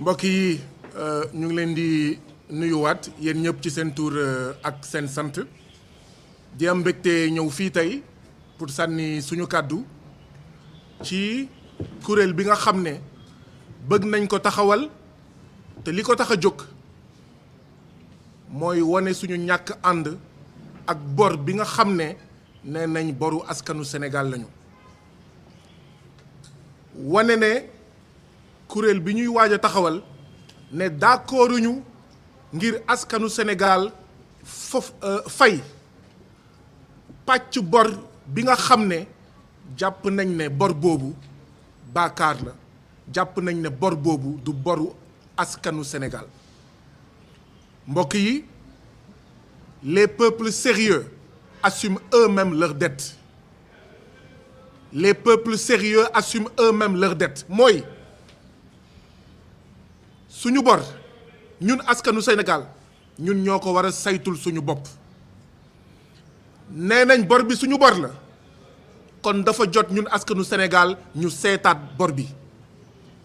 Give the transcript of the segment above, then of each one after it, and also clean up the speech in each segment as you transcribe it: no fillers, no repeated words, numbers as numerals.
mbokk yi ñu ngi leen di nuyuwaat yéen ñëpp ci seen tur ak seen sant di am mbégte ñëw fii tey pour sànni suñu kàddu ci kuréel bi nga xam ne bëgg nañ ko taxawal te li ko tax a jóg mooy wane suñu ñàkk ànd ak bor bi nga xam ne nee nañ boru askanu Sénégal lañu wane ne kuréel bi ñuy waaj a taxawal ne d'accorduñu ngir askanu Sénégal fay pàcc bor bi nga xam ne jàpp nañ ne bor boobu baakaar la jàpp nañ ne bor boobu du boru askanu Sénégal mbokk yi les peuples sérieux assument eux-mêmes leurs dettes les peuples sérieux assument eux-mêmes leurs dettes mooy suñu bor ñun askanu Sénégal ñun ñoo ko war a saytul suñu bopp nee nañ bor bi suñu bor la kon dafa jot ñun askanu Sénégal ñu seetaat bor bi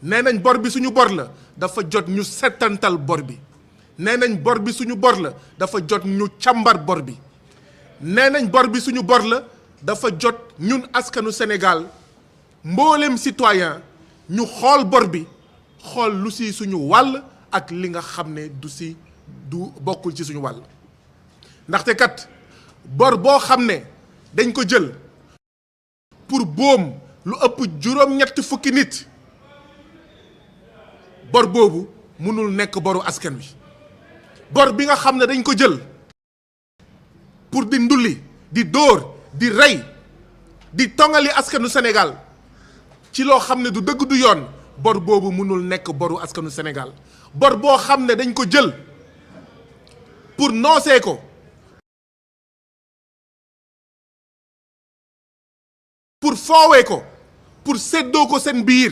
nee nañ bor bi suñu bor la dafa jot ñu settantal bor bi nee nañ bor bi suñu bor la dafa jot ñu càmbar bor bi nee nañ bor bi suñu bor la dafa jot ñun askanu Sénégal mboolem citoyen ñu xool bor bi xool lu si suñu wàll ak li nga xam ne du bokkul ci suñu wàll ndaxte kat bor boo xam ne dañ ko jël pour boom lu ëpp juróom-ñetti fukki nit bor boobu mënul nekk boru askan wi bor bi nga xam ne dañ ko jël pour di ndulli di dóor di rey di tongali askanu Sénégal ci loo xam ne du dëgg du yoon bor boobu mënul nekk boru askanu Sénégal bor boo xam ne dañ ko jël pour noosee ko pour foowee ko pour séddoo ko seen biir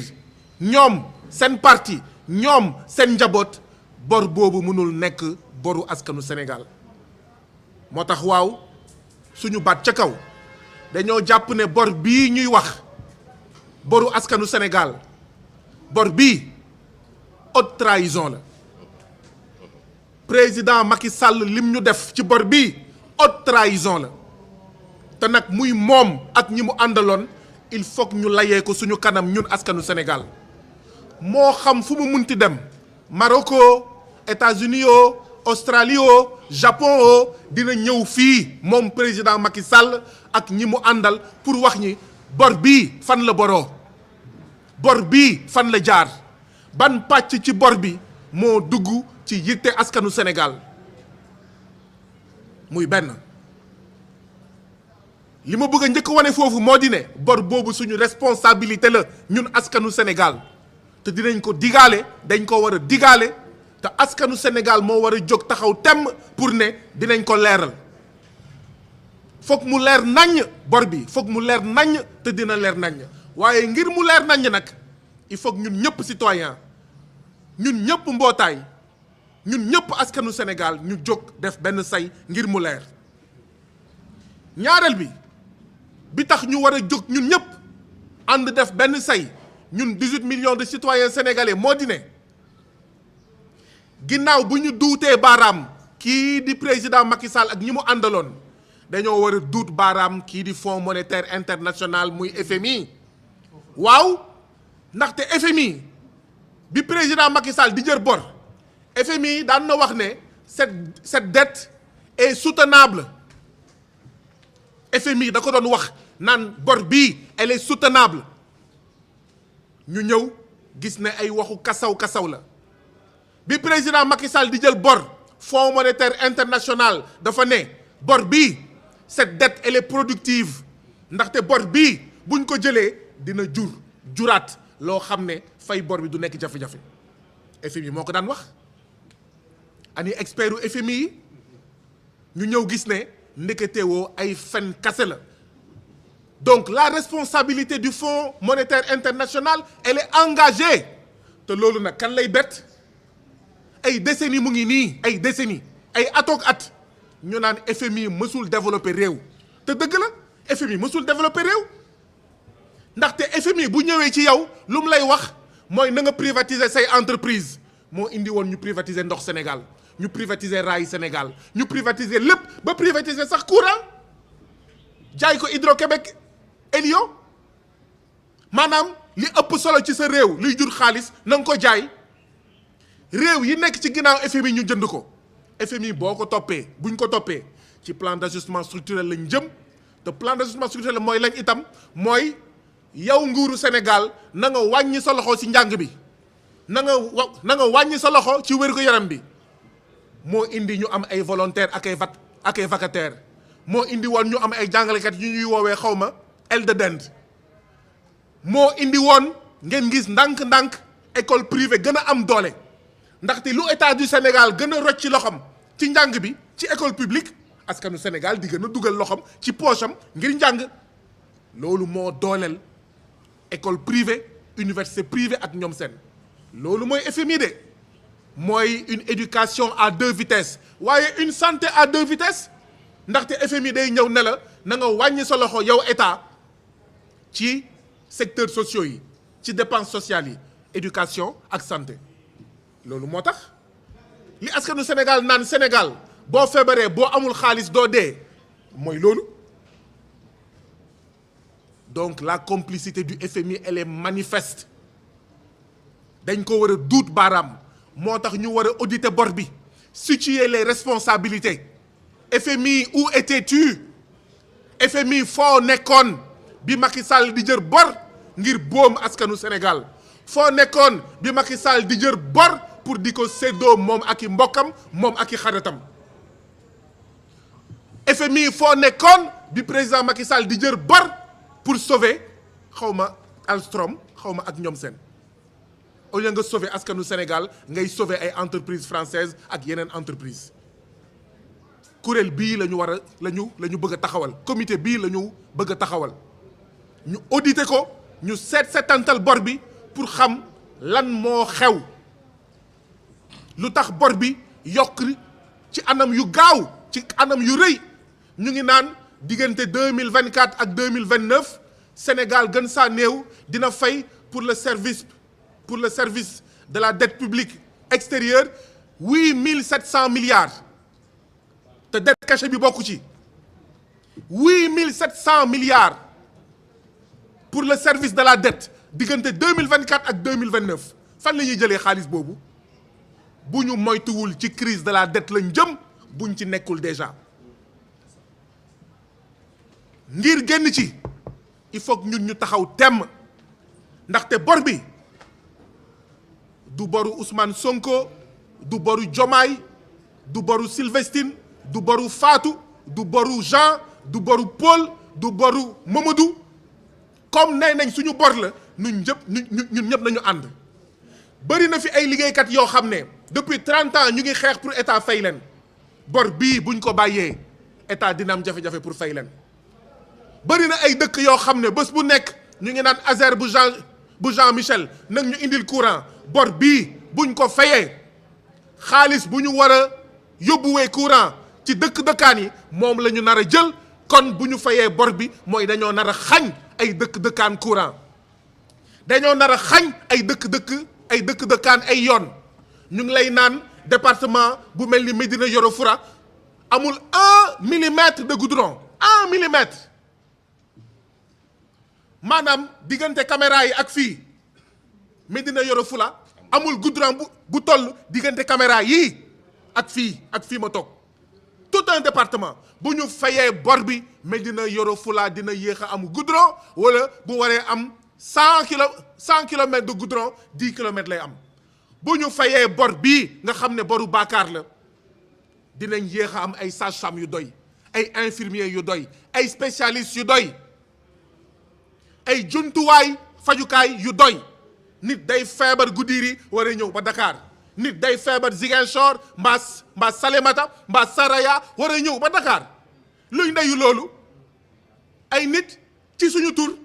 ñoom seen parti ñoom seen njaboot bor boobu mënul nekk boru askanu Sénégal moo tax waaw suñu baat ca kaw dañoo jàpp ne bor bii ñuy wax boru askanu Sénégal bor bii haute trahison la président Macky Sall lim ñu def ci bor bii haute trahison la te nag muy moom ak ñi mu àndaloon il faut que ñu layee ko suñu kanam ñun askanu Sénégal moo xam fu mu munti dem Maroc États-Unis Australie Japon dina ñëw fii moom président Macky Sall ak ñi mu àndal pour wax ñi bor bii fan la boroo bor bii fan la jaar ban pàcc ci bor bi moo dugg ci yitte askanu Sénégal muy benn li ma bëgg a njëkk wane foofu moo di ne bor boobu suñu responsabilité la ñun askanu Sénégal te dinañ ko digaale dañ ko war a digaale te askanu Sénégal moo war a jóg taxaw temm pour ne dinañ ko leeral foog mu leer naññ bor bi foog mu leer naññ te dina leer naññ waaye ngir mu leer naññ nag il faut ñun ñëpp citoyen ñun ñëpp mbootaay ñun ñëpp askanu Sénégal ñu jóg def benn say ngir mu leer ñaareel bi tax ñu war a jóg ñun ñëpp ànd def benn say ñun 18 millions de citoyens sénégalais moo di ne ginnaaw bu ñu duutee baaraam kii di président Macky Sall ak ñi mu àndaloon dañoo war a duut baaraam kii di Fonds monétaire international muy FMI waaw ndaxte FMI bi président Macky Sall di jër bor FMI daan na wax ne cette dette est soutenable FMI da ko doon wax naan bor bii elle est soutenable ñu ñëw gis ne ay waxu kasaw la bi président Macky Sall di jël bor Fonds monétaire international dafa ne bor bii cette dette elle est productive ndaxte bor bii buñ ko jëlee dina juraat loo xam ne fay bor bi du nekk jafe-jafe FMI moo ko daan wax ani expertu FMI yi ñu ñëw gis ne ndeketewoo ay fen kase la donc la responsabilité du Fonds monétaire international elle est engagée te loolu nag kan lay bett ay décennies mu ngi nii ay décennies ay atoog at ñu naan FMI mësul développé réew te dëgg la FMI mësul développé réew ndaxte FMI bu ñëwee ci yow lu mu lay wax mooy na nga privatiser say entreprise moo indi woon ñu privatiser ndox Sénégal ñu privatiser raay Sénégal ñu privatiser lépp ba privatiser sax courant jaay ko Hydro-Québec Elio maanaam li ëpp solo ci sa réew luy jur xaalis na nga ko jaay réew yi nekk ci ginnaaw FMI ñu jënd ko FMI boo ko toppee buñ ko toppee ci plan d'ajustement structurel lañ jëm te plan d'ajustement structurel mooy lañ itam mooy yow nguuru Sénégal na nga wàññi sa loxo ci njàng bi na nga wàññi sa loxo ci wér-gu-yaram bi moo indi ñu am ay volontaires ak ay vacataires moo indi woon ñu am ay jàngalekat yu ñuy woowee xawma aile de dinde moo indi woon ngeen gis ndànk-ndànk école privée gën a am doole ndaxte lu état du Sénégal gën a rocc ci loxam ci njàng bi ci école publique askanu Sénégal di gën a dugal loxam ci poche am ngir njàng loolu moo dooleel école privée université privée ak ñoom seen loolu mooy FMI de mooy une éducation à 2 vitesses waaye une santé à 2 vitesses ndaxte FMI day ñëw ne la na nga wàññi sa loxo yow état ci secteurs sociaux yi ci dépenses sociales yi éducation ak santé loolu moo tax li askanu Sénégal naan Sénégal boo feebaree boo amul xaalis doo dee mooy loolu donc la complicité du FMI elle est manifeste dañ ko war a duut baaraam moo tax ñu war a auditer bor bi situer les responsabilités FMI où étais-tu FMI foo nekkoon bi Macky Sall di jër bor ngir boom askanu Sénégal foo nekkoon bi Macky Sall di jër bor pour di ko séddoo moom ak i mbokkam moom ak i xaritam FMI foo nekkoon bi président Macky Sall di jër bor pour sauver xawma Alstom xawma ak ñoom seen au lieu nga sauver askanu Sénégal ngay sauver ay entreprises françaises ak yeneen entreprise kuréel bii la ñu war a la ñu bëgg a taxawal comité bii la ñu bëgg a taxawal ñu auditer ko ñu seetantal bor bi pour xam lan moo xew lu tax bor bi yokk ci anam yu gaaw ci anam yu rëy ñu ngi naan diggante 2024 ak 2029 Sénégal gën saa néew dina fay pour le service de la dette publique extérieure 8700 milliards te dette cachée bi bokku ci 8700 milliards pour le service de la dette diggante 2024 ak 2029 fan la ñuy jëlee xaalis boobu bu ñu moytuwul ci crise de la dette lañ jëm buñ ci nekkul déjà ngir génn ci il faut que ñun ñu taxaw temm ndaxte bor bi du boru Ousmane Sonko du boru Diomaye du boru Sylvestine du boru Fatou du boru Jean du boru Paul du boru Mamadou comme nee nañ suñu bor la ñun ñëpp nañu ànd bëri na fi ay liggéeykat yoo xam ne depuis 30 ans ñu ngi xeex pour état fay leen bor bii buñ ko bàyyee état dina am jafe-jafe pour fay leen bëri na ay dëkk yoo xam ne bés bu nekk ñu ngi naan Azer bu Jean Michel nag ñu indil courant bor bii buñ ko fayee xaalis bu ñu war a yóbbuwee courant ci dëkkaan yi moom la ñu nar a jël kon bu ñu fayee bor bi mooy dañoo nar a xañ ay dëkkaan courant dañoo nar a xañ ay dëkkaan ay yoon ñu ngi lay naan département bu mel ni Médina Yoro Foulah amul 1 millimètre de goudron 1 millimètre maanaam diggante caméra yi ak fii Médina Yoro Foulah amul goudron bu toll diggante caméra yii ak fii ma toog tout un département bu ñu fayee bor bi Médina Yoro Foulah dina yéex a am goudron wala bu waree am 100 kilomètres de goudron 10 kilomètres lay am bu ñu fayee bor bii nga xam ne boru baakaar la dinañ yéex a am ay sages-femmes yu doy ay infirmiers yu doy ay spécialistes yu doy ay jumtuwaay fajukaay yu doy nit day feebar Goudiri war a ñëw ba Dakar nit day feebar Ziguinchor mbaa Salémata mbaa Saraya war a ñëw ba Dakar luy ndeyu loolu ay nit ci suñu tur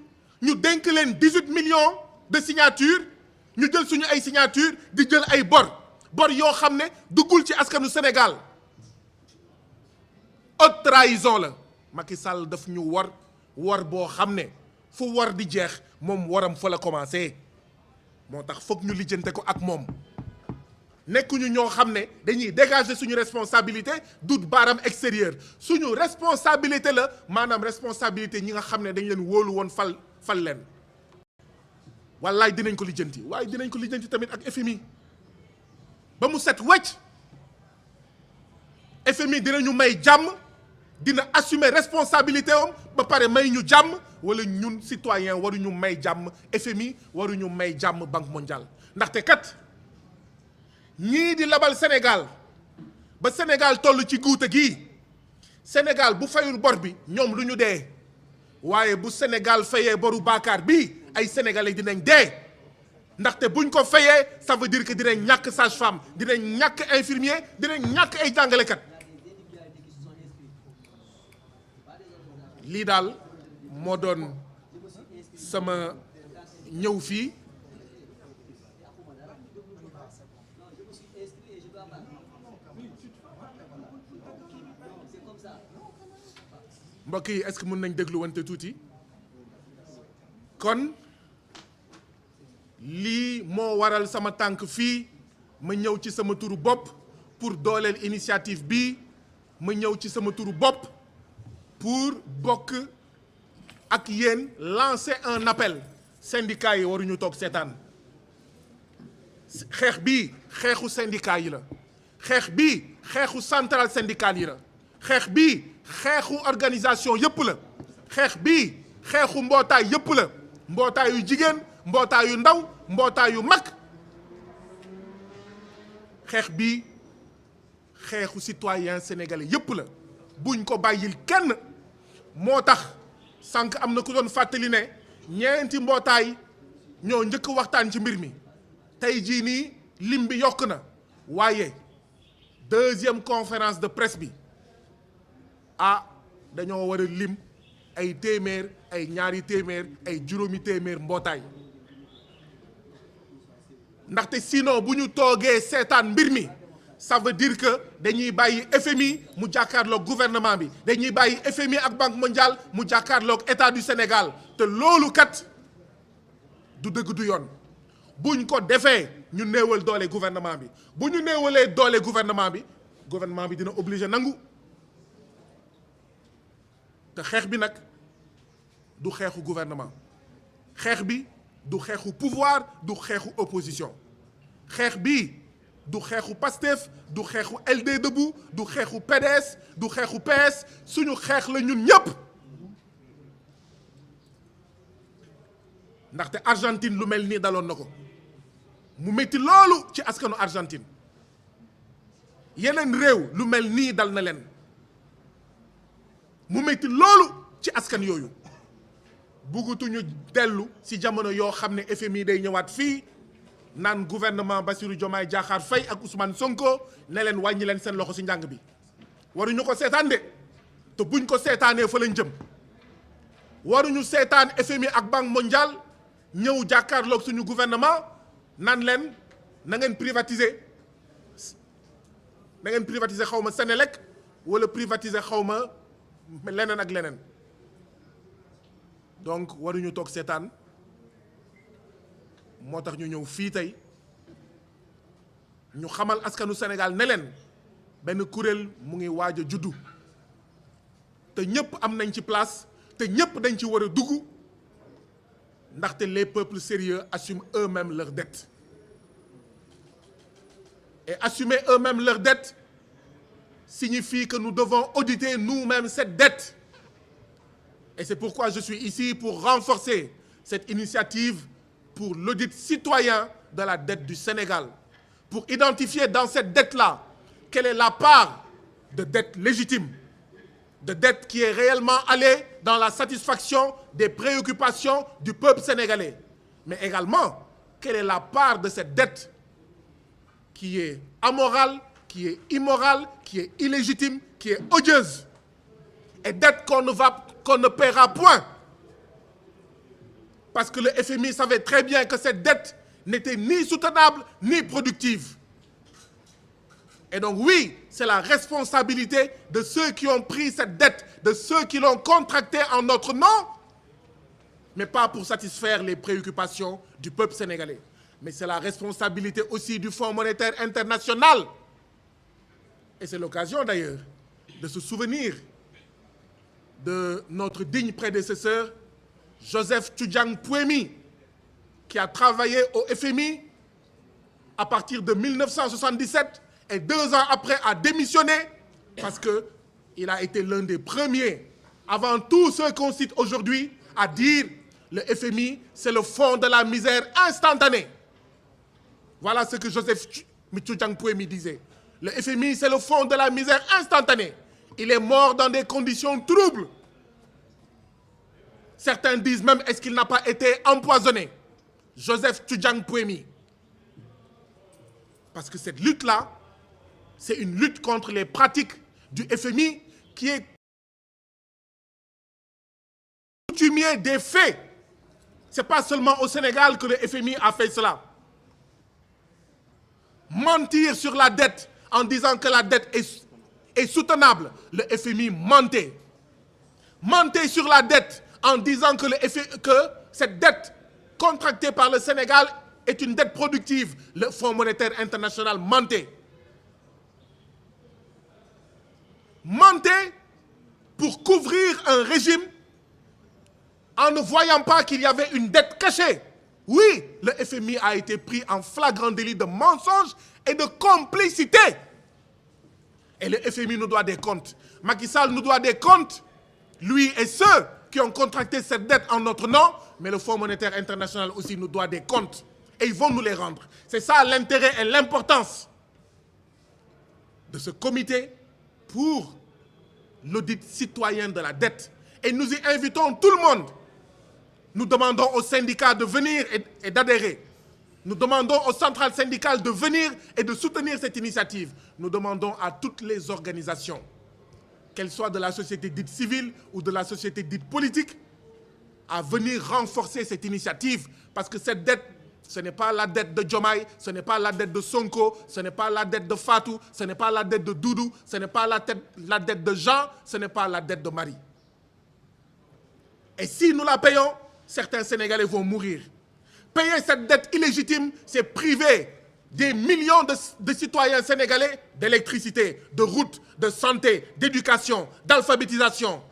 ñu dénk leen 18 millions de signatures ñu jël suñu ay signatures di jël ay bor yoo xam ne duggul ci askanu Sénégal haute trahison la Macky Sall daf ñu war boo xam ne fu war di jeex moom waram fa la commencé moo tax foog ñu lijjante ko ak moom nekkuñu ñoo xam ne dañuy dégager suñu responsabilité dut baaram extérieur suñu responsabilité la maanaam responsabilité ñi nga xam ne dañ leen wóolu woon fal leen wallaay dinañ ko lijjanti waaye dinañ ko lijjanti tamit ak FMI ba mu set wecc FMI dinañu may jàmm dina assumer responsabilité am ba pare may ñu jàmm wala ñun citoyen waruñu may jàmm FMI waruñu may jàmm Banque mondiale ndaxte kat ñii di labal Sénégal ba Sénégal toll ci guute gii Sénégal bu fayul bor bi ñoom lu ñu dee waaye bu Sénégal fayee boru baakaar bi ay sénégalais dinañ dee ndaxte buñ ko fayee ça veut dire que dinañ ñàkk sage-femme dinañ ñàkk infirmier dinañ ñàkk ay jàngalekat lii daal moo doon sama ñëw fii mbokk yi est-ce que mën nañ déglu wante tuuti kon lii moo waral sama tànk fii ma ñëw ci sama turu bopp pour dooleel initiative bi ma ñëw ci sama turu bopp pour bokk ak yéen lancer un appel syndicat yi waruñu toog seetaan xeex bii xeexu syndicat yi la xeex bii xeexu centrale syndicale yi la xeex bii xeexu organisation yëpp la xeex bii xeexu mbootaay yëpp la mbootaayu jigéen mbootaayu ndaw mbootaayu mag xeex bii xeexu citoyen sénégalais yëpp la buñ ko bàyyil kenn moo tax sànq am na ku doon fàttali ne ñeenti mbootaay ñoo njëkk waxtaan ci mbir mi tey jii nii lim bi yokk na waaye deuxième conférence de presse bi dañoo war a lim ay téeméer ay ñaari téeméer ay juróomi téeméer mbootaay ndaxte sinon bu ñu toogee seetaan mbir mi ça veut dire que dañuy bàyyi FMI mu jàkkaarloog gouvernement bi dañuy bàyyi FMI ak Banque mondiale mu jàkkaarloog état du Sénégal te loolu kat du dëgg du yoon buñ ko defee ñu néewal doole gouvernement bi bu ñu néewalee doole gouvernement bi dina obligé nangu te xeex bi nag du xeexu gouvernement xeex bi du xeexu pouvoir du xeexu opposition xeex bi du xeexu PASTEF du xeexu LD Debout du xeexu PDS du xeexu PS suñu xeex la ñun ñëpp ndaxte Argentine lu mel nii daloon na ko mu métti loolu ci askanu Argentine yeneen réew lu mel nii dal na leen mu métti loolu ci askan yooyu buggutuñu dellu ci jamono yoo xam ne FMI day ñëwaat fii naan gouvernement Bassirou Diomaye Diakhar Faye ak Ousmane Sonko ne leen wàññi leen seen loxo ci njàng bi waruñu ko seetaan de te buñ ko seetaanee fa lañ jëm waruñu seetaan FMI ak Banque mondiale ñëw jàkkaarloog suñu gouvernement naan leen na ngeen privatiser xaw ma Sénélec wala privatiser xaw ma leneen ak leneen donc waruñu toog seetaan moo tax ñu ñëw fii tey ñu xamal askanu Sénégal ne leen benn kuréel mu ngi waaj a juddu te ñëpp am nañ ci place te ñëpp dañ ci war a dugg ndaxte les peuples sérieux assument eux-mêmes leurs dettes et assumer eux-mêmes leurs dettes signifie que nous devons auditer nous-mêmes cette dette. Et c'est pourquoi je suis ici pour renforcer cette initiative pour l'audit citoyen de la dette du Sénégal, pour identifier dans cette dette-là quelle est la part de dette légitime, de dette qui est réellement allée dans la satisfaction des préoccupations du peuple sénégalais, mais également quelle est la part de cette dette qui est amorale, qui est immorale, qui est illégitime, qui est odieuse, et dette qu'on ne paiera point. Parce que le FMI savait très bien que cette dette n'était ni soutenable, ni productive. Et donc oui, c'est la responsabilité de ceux qui ont pris cette dette, de ceux qui l'ont contractée en notre nom, mais pas pour satisfaire les préoccupations du peuple sénégalais. mais c'est la responsabilité aussi du Fonds monétaire international. Et c'est l'occasion d'ailleurs de se souvenir de notre digne prédécesseur, Joseph Tudjang Puemi, qui a travaillé au FMI à partir de 1977 et 2 ans après a démissionné parce qu'il a été l'un des premiers, avant tous ceux qu'on cite aujourd'hui, à dire le FMI, c'est le fond de la misère instantanée. Voilà ce que Joseph Tudjang Puemi disait. Le FMI, c'est le fond de la misère instantanée. Il est mort dans des conditions troubles. Certains disent même, est-ce qu'il n'a pas été empoisonné? Joseph Tudjang Puemi. Parce que cette lutte-là, c'est une lutte contre les pratiques du FMI qui est coutumier des faits. Ce n'est pas seulement au Sénégal que le FMI a fait cela. Mentir sur la dette en disant que la dette est soutenable, le FMI mentait. Mentait sur la dette en disant que cette dette contractée par le Sénégal est une dette productive, le Fonds monétaire international mentait. Mentait pour couvrir un régime en ne voyant pas qu'il y avait une dette cachée. Oui, le FMI a été pris en flagrant délit de mensonge et de complicité. Et le FMI nous doit des comptes. Macky Sall nous doit des comptes, lui et ceux qui ont contracté cette dette en notre nom, mais le Fonds monétaire international aussi nous doit des comptes. Et ils vont nous les rendre. C'est ça l'intérêt et l'importance de ce comité pour l'audit citoyen de la dette. Et nous y invitons tout le monde. Nous demandons aux syndicats de venir et d'adhérer. Nous demandons aux centrales syndicales de venir et de soutenir cette initiative. Nous demandons à toutes les organisations, qu'elles soient de la société dite civile ou de la société dite politique, à venir renforcer cette initiative. Parce que cette dette, ce n'est pas la dette de Diomaye, ce n'est pas la dette de Sonko, ce n'est pas la dette de Fatou, ce n'est pas la dette de Doudou, ce n'est pas la dette de Jean, ce n'est pas la dette de Marie. Et si nous la payons, certains Sénégalais vont mourir. Payer cette dette illégitime, c'est priver des millions de citoyens sénégalais d'électricité, de routes, de santé, d'éducation, d'alphabétisation,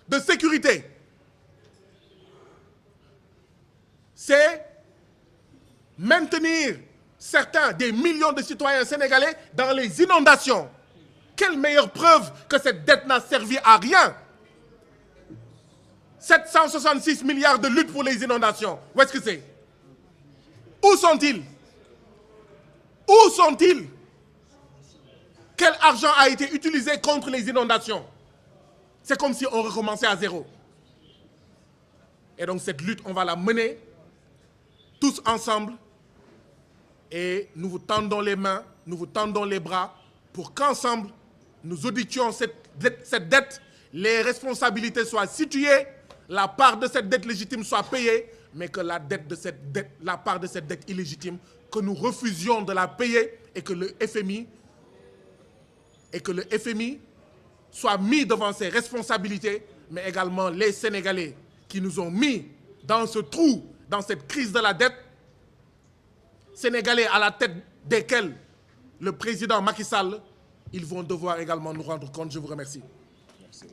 de sécurité. C'est maintenir certains des millions de citoyens sénégalais dans les inondations. Quelle meilleure preuve que cette dette n'a servi à rien? 766 milliards de lutte pour les inondations. Où est-ce que c'est? Où sont-ils? Où sont-ils? Quel argent a été utilisé contre les inondations? C'est comme si on recommençait à zéro. Et donc cette lutte, on va la mener tous ensemble et nous vous tendons les mains, nous vous tendons les bras pour qu'ensemble, nous auditions cette dette, les responsabilités soient situées, la part de cette dette légitime soit payée, mais que la part de cette dette illégitime, que nous refusions de la payer et que le FMI soit mis devant ses responsabilités, mais également les Sénégalais qui nous ont mis dans ce trou, dans cette crise de la dette, Sénégalais à la tête desquels le président Macky Sall, ils vont devoir également nous rendre compte. Je vous remercie. Merci.